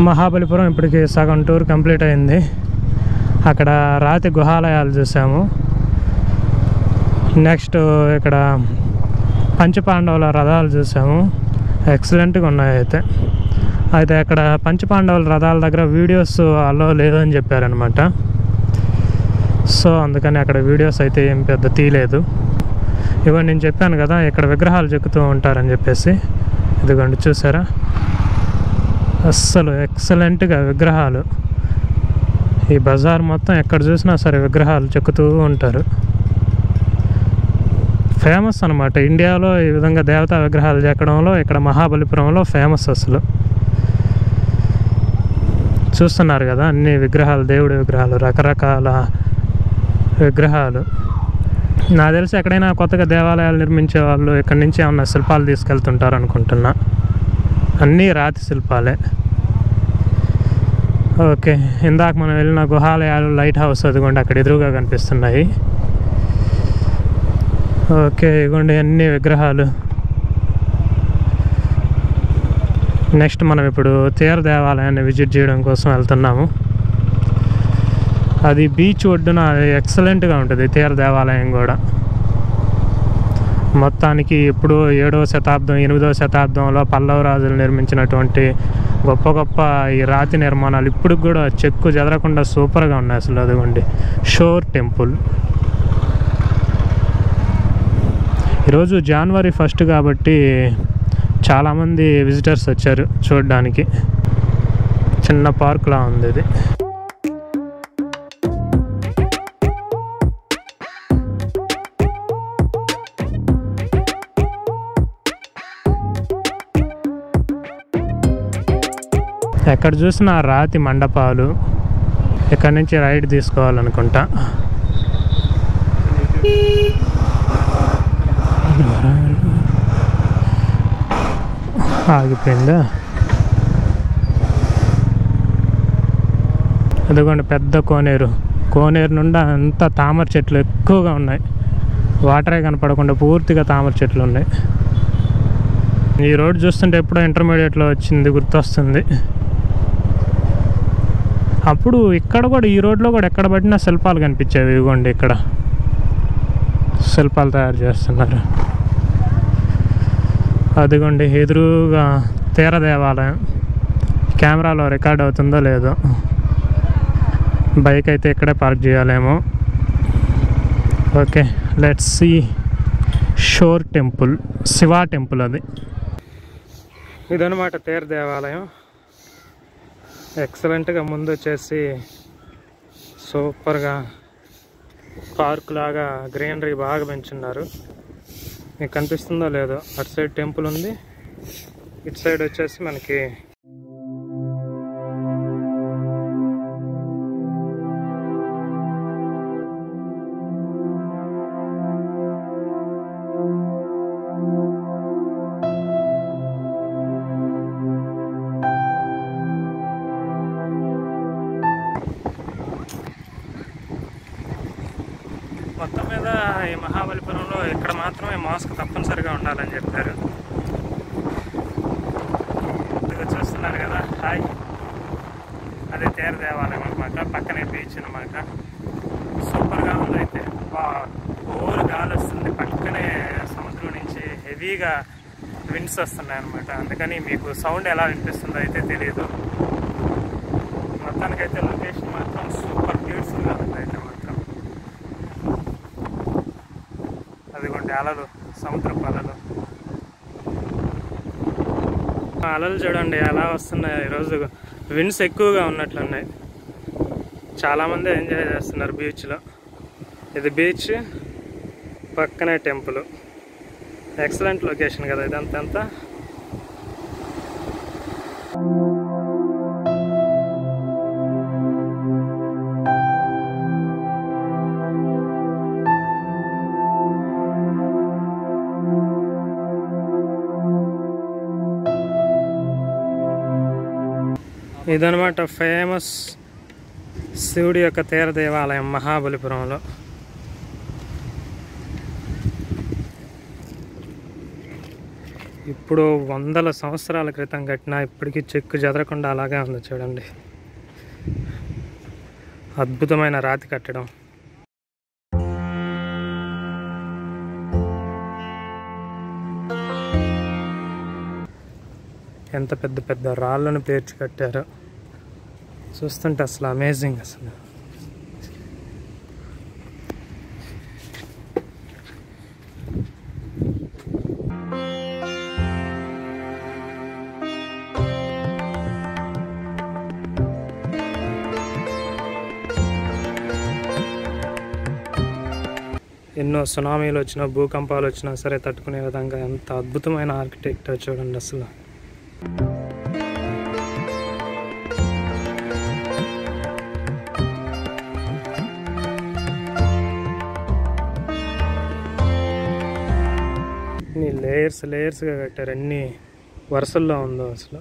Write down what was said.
మహాబలిపురం ఇప్పటికి సగం tour complete అయింది. అక్కడ రాతి గుహాలయాలు చూసాము. నెక్స్ట్ ఇక్కడ పంచపాండవుల రథాలు చూసాము. ఎక్సలెంట్గా ఉన్నాయి. అయితే అక్కడ పంచపాండవుల రథాల దగ్గర వీడియోస్ అలో లేదని చెప్పారనమాట. సో అందుకని అక్కడ వీడియోస్ అయితే ఏం పెద్ద తీయలేదు. ఇవన్నీ నేను చెప్పాను కదా ఇక్కడ విగ్రహాలు చెక్కుతూ ఉంటారని చెప్పేసి. ఇదిగోండి చూసారా, అస్సలు ఎక్సలెంట్గా విగ్రహాలు. ఈ బజార్ మొత్తం ఎక్కడ చూసినా సరే విగ్రహాలు చెక్కుతూ ఉంటారు. ఫేమస్ అనమాట ఇండియాలో ఈ విధంగా దేవతా విగ్రహాలు చెక్కడంలో ఇక్కడ మహాబలిపురంలో ఫేమస్. అసలు చూస్తున్నారు కదా అన్ని విగ్రహాలు, దేవుడి విగ్రహాలు, రకరకాల విగ్రహాలు. నాకు తెలిసి ఎక్కడైనా కొత్తగా దేవాలయాలు నిర్మించే వాళ్ళు ఇక్కడి నుంచి ఏమన్నా శిల్పాలు తీసుకెళ్తుంటారు అనుకుంటున్నా. అన్నీ రాతి శిల్పాలే. ఓకే, ఇందాక మనం వెళ్ళిన గుహాలయాలు, లైట్ హౌస్ అదిగోండి అక్కడ ఎదురుగా కనిపిస్తున్నాయి. ఓకే, ఇగోండి అన్ని విగ్రహాలు. నెక్స్ట్ మనం ఇప్పుడు తీర దేవాలయాన్ని విజిట్ చేయడం కోసం వెళ్తున్నాము. అది బీచ్ ఒడ్డున ఎక్సలెంట్గా ఉంటుంది తీర దేవాలయం కూడా. మొత్తానికి ఇప్పుడు 7వ శతాబ్దం 8వ శతాబ్దంలో పల్లవ రాజులు నిర్మించినటువంటి గొప్ప గొప్ప ఈ రాతి నిర్మాణాలు ఇప్పుడు కూడా చెక్కు చెదరకుండా సూపర్గా ఉన్నాయి అసలు. అదిగోండి షోర్ టెంపుల్. ఈరోజు జనవరి 1 కాబట్టి చాలామంది విజిటర్స్ వచ్చారు చూడడానికి. చిన్న పార్క్లా ఉంది ఇది. ఎక్కడ చూసినా రాతి మండపాలు. ఇక్కడ నుంచి రైడ్ తీసుకోవాలనుకుంటా. ఆగిపోయిందా? అదిగోండి పెద్ద కోనేరు. కోనేరు నుండి అంతా తామర చెట్లు ఎక్కువగా ఉన్నాయి. వాటరే కనపడకుండా పూర్తిగా తామర చెట్లు ఉన్నాయి. ఈ రోడ్ చూస్తుంటే ఎప్పుడో ఇంటర్మీడియట్లో వచ్చింది గుర్తొస్తుంది. అప్పుడు ఇక్కడ కూడా ఈ రోడ్లో కూడా ఎక్కడ పట్టినా శిల్పాలు కనిపించేవి. ఇదిగోండి ఇక్కడ శిల్పాలు తయారు చేస్తున్నారు. అదిగోండి ఎదురుగా తీర దేవాలయం. కెమెరాలో రికార్డ్ అవుతుందో లేదో. బైక్ అయితే ఇక్కడే పార్క్ చేయాలేమో. Okay, let's see shore temple, Shiva temple. అది ఇదనమాట తీర దేవాలయం. ఎక్సలెంట్గా ముందు వచ్చేసి సూపర్గా పార్క్ లాగా గ్రీనరీ బాగా పెంచున్నారు. మీకు కనిపిస్తుందో లేదో, అటు సైడ్ టెంపుల్ ఉంది, ఇటు సైడ్ వచ్చేసి మనకి మొత్తం మీద ఈ మహాబలిపురంలో ఇక్కడ మాత్రమే మాస్క్ తప్పనిసరిగా ఉండాలని చెప్పారు. ఇదిగో చూస్తున్నారు కదా, హాయ్, అదే తీర దేవాలయం అనమాట. పక్కనే బీచ్ అనమాట. సూపర్గా ఉంది. అయితే ఓరు గాలి వస్తుంది, పక్కనే సముద్రం నుంచి హెవీగా విండ్స్ వస్తున్నాయి అనమాట. అందుకని మీకు సౌండ్ ఎలా వినిపిస్తుందో అయితే తెలియదు. మొత్తానికైతే లొకేషన్ మాత్రం సూపర్ బ్యూటిఫుల్గా ఉంది. అయితే మాత్రం అదిగోండి అలలు, సముద్రపు అలలు. అలలు చూడండి ఎలా వస్తున్నాయి. ఈరోజు విండ్స్ ఎక్కువగా ఉన్నట్లున్నాయి. చాలామంది ఎంజాయ్ చేస్తున్నారు బీచ్లో. ఇది బీచ్, పక్కనే టెంపుల్. ఎక్సలెంట్ లొకేషన్ కదా ఇదంతా. ఇదనమాట ఫేమస్ శివుడి యొక్క తీర దేవాలయం మహాబలిపురంలో. ఇప్పుడు వందల సంవత్సరాల క్రితం కట్టినా ఇప్పటికీ చెక్కు చెదరకుండా అలాగే ఉంది చూడండి. అద్భుతమైన రాతి కట్టడం. ఎంత పెద్ద పెద్ద రాళ్ళను పేర్చి కట్టారు చూస్తుంటే అసలు అమేజింగ్. అసలు ఎన్నో సునామీలు వచ్చినా భూకంపాలు వచ్చినా సరే తట్టుకునే విధంగా ఎంత అద్భుతమైన ఆర్కిటెక్చర్ చూడండి. అసలు లేయర్స్గా కట్టారు, అన్ని వరుసల్లో ఉందో అసలు.